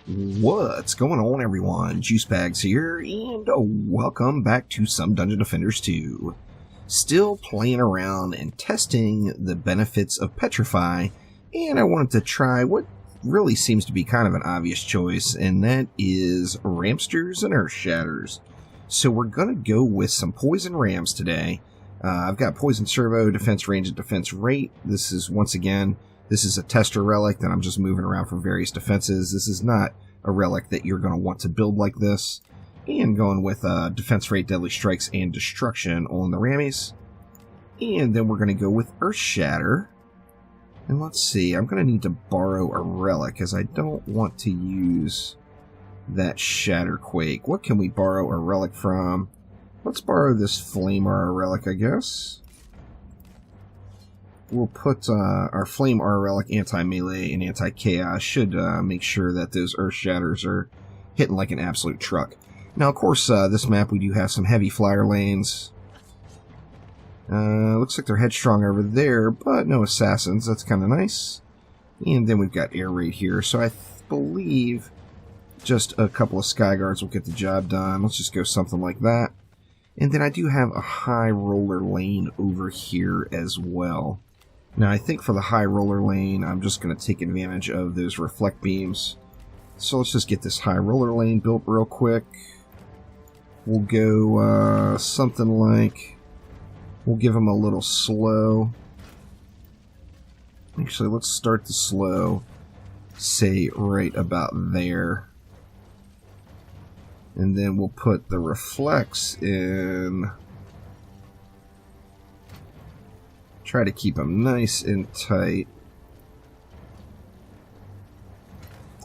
What's going on, everyone? Juicebags here, and welcome back to some Dungeon Defenders 2. Still playing around and testing the benefits of Petrify, and I wanted to try what really seems to be kind of an obvious choice, and that is Ramsters and Earthshatters. So we're going to go with some Poison Rams today. I've got Poison Servo, Defense Range, and Defense Rate. This is, once again, this is a tester relic that I'm just moving around for various defenses. This is not a relic that you're going to want to build like this. And going with Defense Rate, Deadly Strikes, and Destruction on the Rammies. And then we're going to go with Earthshatter. And let's see, I'm going to need to borrow a relic, as I don't want to use that Shatterquake. What can we borrow a relic from? Let's borrow this Flame Aura relic, I guess. We'll put our Flame Aura relic anti-melee and anti-chaos. Should make sure that those Earthshatters are hitting like an absolute truck. Now, of course, this map we do have some heavy flyer lanes. Looks like they're headstrong over there, but no assassins. That's kind of nice. And then we've got air raid here, so I believe just a couple of Skyguards will get the job done. Let's just go something like that. And then I do have a high roller lane over here as well. Now, I think for the high roller lane, I'm just going to take advantage of those reflect beams. So let's just get this high roller lane built real quick. We'll go something like, we'll give them a little slow. Actually, let's start the slow, say right about there. And then we'll put the reflects in. Try to keep them nice and tight.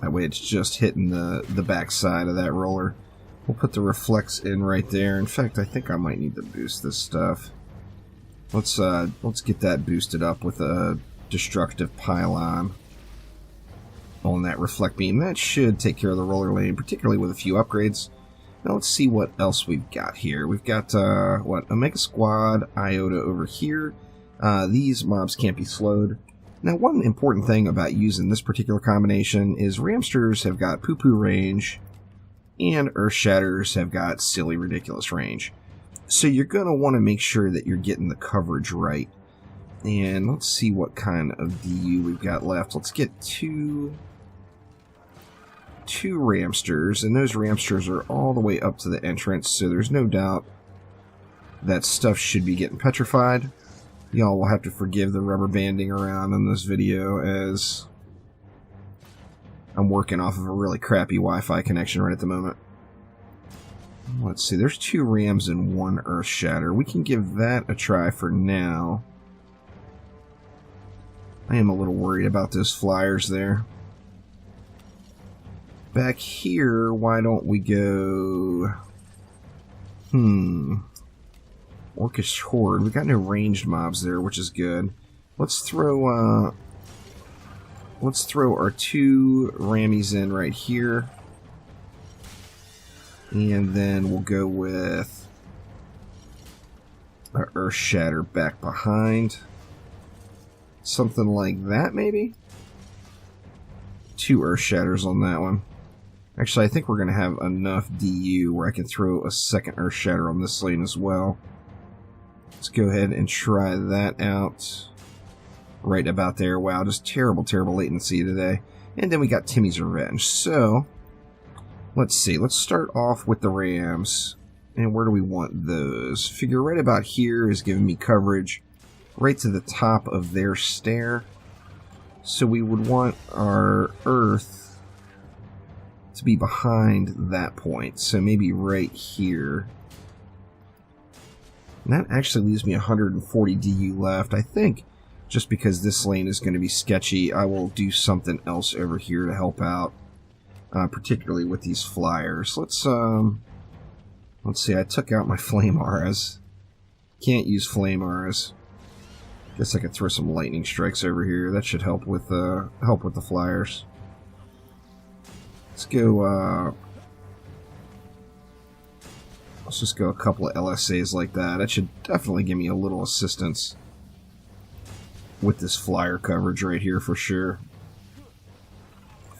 That way it's just hitting the back side of that roller. We'll put the reflects in right there. In fact, I think I might need to boost this stuff. Let's get that boosted up with a destructive pylon on that reflect beam. That should take care of the roller lane, particularly with a few upgrades. Now let's see what else we've got here. We've got Omega Squad, Iota over here. These mobs can't be slowed. Now, one important thing about using this particular combination is Ramsters have got poo-poo range, and Earthshatters have got silly, ridiculous range. So you're going to want to make sure that you're getting the coverage right. And let's see what kind of DU we've got left. Let's get two Ramsters, and those Ramsters are all the way up to the entrance, so there's no doubt that stuff should be getting petrified. Y'all will have to forgive the rubber banding around in this video, as I'm working off of a really crappy Wi-Fi connection right at the moment. Let's see, there's 2 Rams and 1 Earthshatter. We can give that a try for now. I am a little worried about those flyers there. Back here, why don't we go... Orcish Horde. We've got no ranged mobs there, which is good. Let's throw our 2 Rammies in right here. And then we'll go with our Earthshatter back behind. Something like that, maybe? 2 Earthshatters on that one. Actually, I think we're going to have enough DU where I can throw a second Earthshatter on this lane as well. Let's go ahead and try that out. Right about there. Wow, just terrible, terrible latency today. And then we got Timmy's Revenge. So, let's see. Let's start off with the Rams. And where do we want those? Figure right about here is giving me coverage right to the top of their stair. So we would want our Earth to be behind that point. So maybe right here. And that actually leaves me 140 DU left. I think just because this lane is going to be sketchy, I will do something else over here to help out, particularly with these flyers. Let's see. I took out my Flame Auras. Can't use Flame Auras. Guess I could throw some lightning strikes over here. That should help with the flyers. Let's go. Let's just go a couple of LSAs like that. That should definitely give me a little assistance with this flyer coverage right here for sure.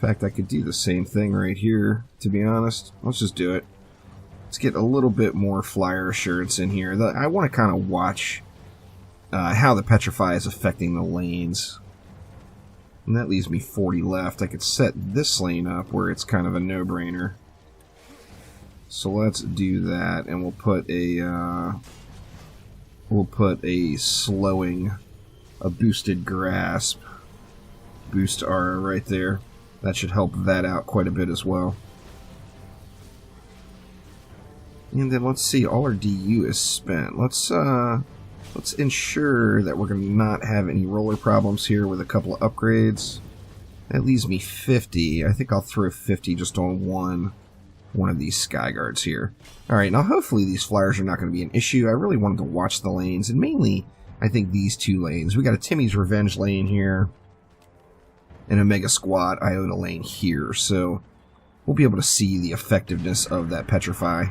fact, I could do the same thing right here, to be honest. Let's just do it. Let's get a little bit more flyer assurance in here. I want to kind of watch how the Petrify is affecting the lanes. And that leaves me 40 left. I could set this lane up where it's kind of a no-brainer. So let's do that, and we'll put a slowing, a boosted grasp, boost R right there. That should help that out quite a bit as well. And then let's see, all our DU is spent. Let's ensure that we're going to not have any roller problems here with a couple of upgrades. That leaves me 50. I think I'll throw 50 just on one of these sky guards here. Alright, now hopefully these flyers are not going to be an issue. I really wanted to watch the lanes, and mainly, I think these two lanes. We got a Timmy's Revenge lane here, and a Mega Squad Iota lane here, so we'll be able to see the effectiveness of that Petrify.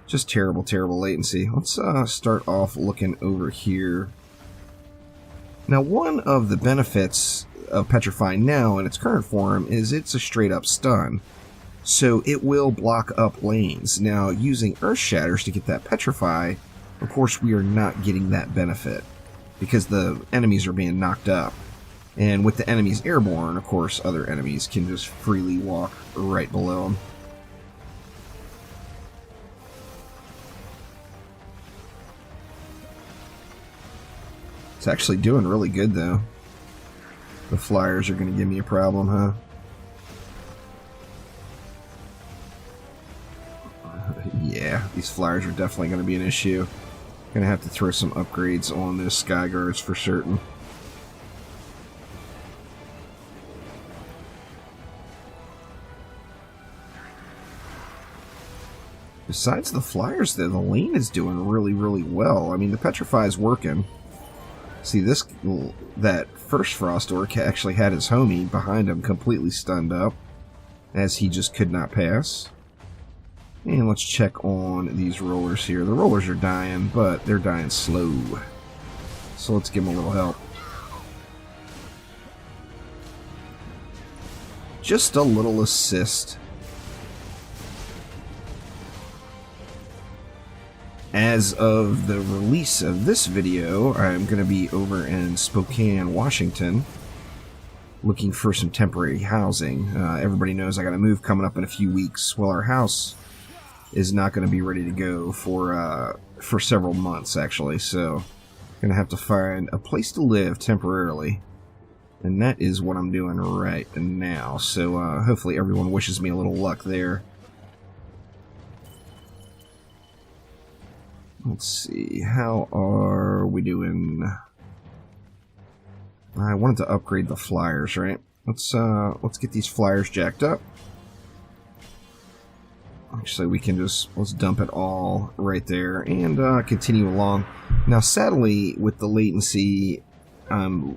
Just terrible, terrible latency. Let's start off looking over here. Now, one of the benefits of Petrify now in its current form is it's a straight-up stun. So it will block up lanes. Now, using Earth Shatters to get that Petrify, of course we are not getting that benefit, because the enemies are being knocked up. And with the enemies airborne, of course, other enemies can just freely walk right below them. It's actually doing really good, though. The flyers are going to give me a problem, huh? Yeah, these flyers are definitely going to be an issue. Going to have to throw some upgrades on those sky guards for certain. Besides the flyers, though, the lane is doing really, really well. I mean, the Petrify is working. See, that first Frost Orc actually had his homie behind him completely stunned up, as he just could not pass. And let's check on these rollers here. The rollers are dying, but they're dying slow. So let's give them a little help. Just a little assist. As of the release of this video, I'm going to be over in Spokane, Washington, looking for some temporary housing. Everybody knows I got a move coming up in a few weeks. Well, our house is not going to be ready to go for several months, actually. So, going to have to find a place to live temporarily, and that is what I'm doing right now. So, hopefully, everyone wishes me a little luck there. Let's see, how are we doing? I wanted to upgrade the flyers, right? Let's get these flyers jacked up. Actually, we can let's dump it all right there and continue along. Now, sadly, with the latency, the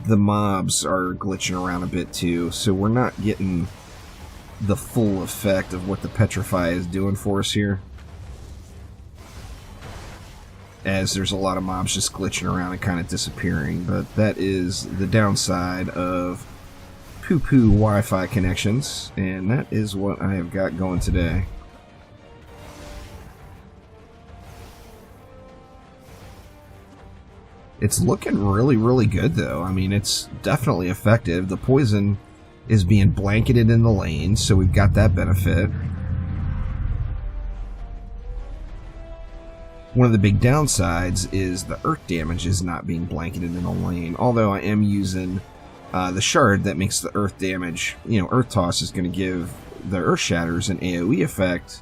mobs are glitching around a bit too, so we're not getting the full effect of what the Petrify is doing for us here, as there's a lot of mobs just glitching around and kind of disappearing. But that is the downside of poo-poo Wi-Fi connections, and that is what I have got going today. It's looking really, really good, though. I mean, it's definitely effective. The poison is being blanketed in the lane, so we've got that benefit. One of the big downsides is the earth damage is not being blanketed in the lane, although I am using the shard that makes the earth damage. You know, Earth Toss is going to give the Earth Shatters an AoE effect.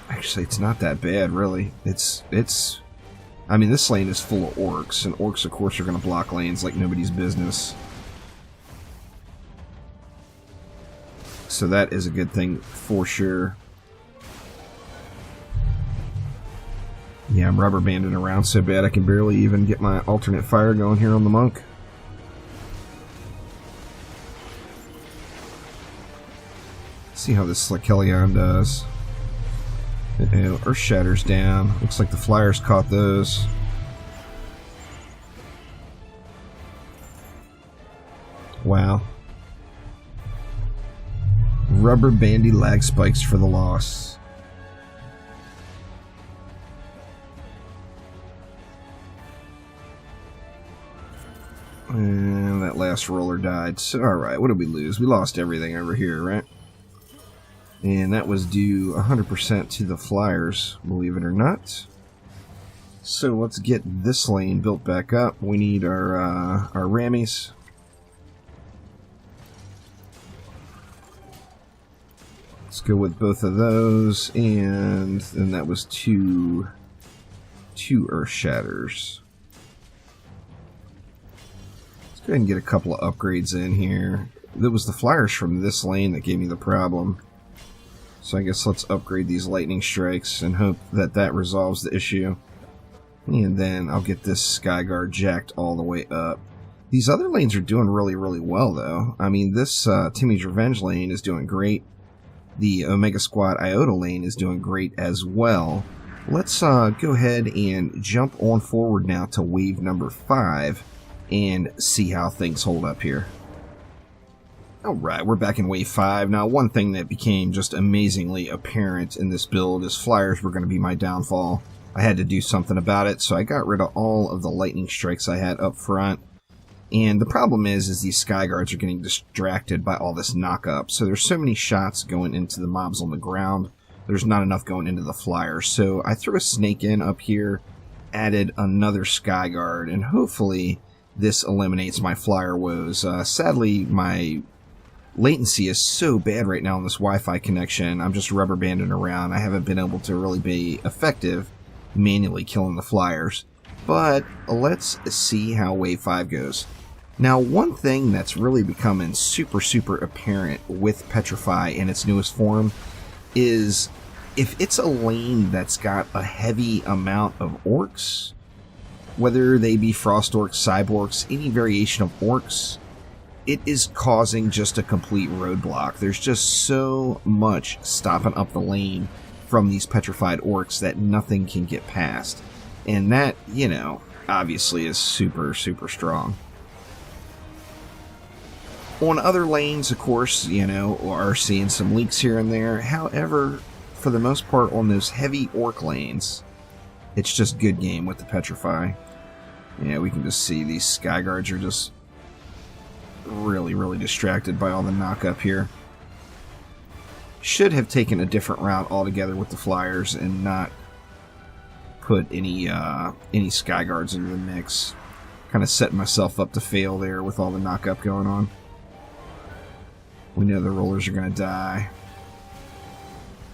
Actually, it's not that bad, really. I mean, this lane is full of orcs, and orcs, of course, are going to block lanes like nobody's business. So that is a good thing for sure. Yeah, I'm rubber banding around so bad I can barely even get my alternate fire going here on the monk. See how this Slakelion does. Earth Shatter's down. Looks like the flyers caught those. Wow. Rubber bandy lag spikes for the loss. And that last roller died. So, alright, what did we lose? We lost everything over here, right? And that was due 100% to the flyers, believe it or not. So let's get this lane built back up. We need our rammies. Let's go with both of those, and then that was two Earth Shatters. Let's go ahead and get a couple of upgrades in here. It was the flyers from this lane that gave me the problem. So I guess let's upgrade these lightning strikes and hope that that resolves the issue. And then I'll get this Skyguard jacked all the way up. These other lanes are doing really, really well, though. I mean, this Timmy's Revenge lane is doing great. The Omega Squad Iota lane is doing great as well. Let's go ahead and jump on forward now to wave number 5 and see how things hold up here. Alright, we're back in wave 5. Now, one thing that became just amazingly apparent in this build is flyers were going to be my downfall. I had to do something about it, so I got rid of all of the lightning strikes I had up front. And the problem is these Skyguards are getting distracted by all this knock-up. So there's so many shots going into the mobs on the ground, there's not enough going into the flyers. So I threw a snake in up here, added another Skyguard, and hopefully this eliminates my flyer woes. Sadly, my latency is so bad right now on this Wi-Fi connection, I'm just rubber banding around. I haven't been able to really be effective manually killing the flyers. But let's see how wave 5 goes. Now, one thing that's really becoming super apparent with Petrify in its newest form is if it's a lane that's got a heavy amount of orcs, whether they be frost orcs, cyborgs, any variation of orcs, it is causing just a complete roadblock. There's just so much stopping up the lane from these petrified orcs that nothing can get past. And that, you know, obviously is super strong. On other lanes, of course, you know, are seeing some leaks here and there. However, for the most part on those heavy orc lanes, it's just good game with the Petrify. Yeah, we can just see these Skyguards are just really distracted by all the knock-up here. Should have taken a different route altogether with the flyers and not put any Skyguards into the mix. Kind of setting myself up to fail there with all the knock-up going on. We know the rollers are going to die.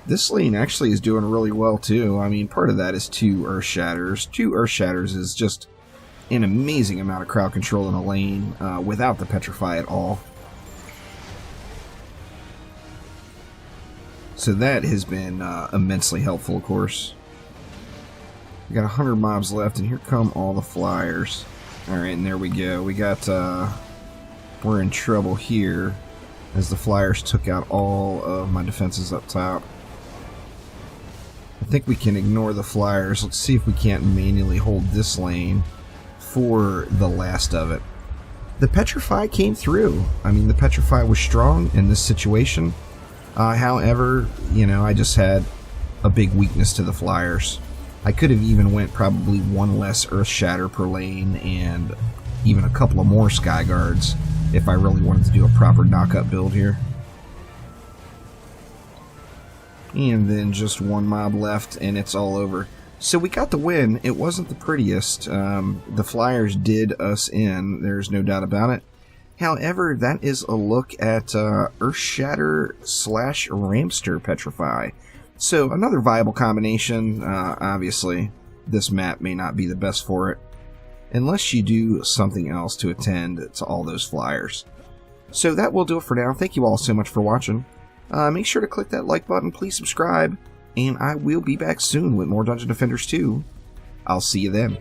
This lane actually is doing really well too. I mean, part of that is 2 Earth Shatters. 2 Earth Shatters is just an amazing amount of crowd control in a lane without the Petrify at all. So that has been immensely helpful, of course. We got 100 mobs left, and here come all the flyers. Alright, and there we go. We got, we're in trouble here, as the flyers took out all of my defenses up top. I think we can ignore the flyers. Let's see if we can't manually hold this lane for the last of it. The Petrify came through. I mean, the Petrify was strong in this situation. However, you know, I just had a big weakness to the flyers. I could have even went probably 1 less Earth Shatter per lane and even a couple of more Skyguards if I really wanted to do a proper knock-up build here. And then just 1 mob left and it's all over. So we got the win. It wasn't the prettiest. The flyers did us in. There's no doubt about it. However, that is a look at Earthshatter / RamShatter Petrify. So another viable combination. Obviously, this map may not be the best for it, unless you do something else to attend to all those flyers. So that will do it for now. Thank you all so much for watching. Make sure to click that like button, please subscribe, and I will be back soon with more Dungeon Defenders 2. I'll see you then.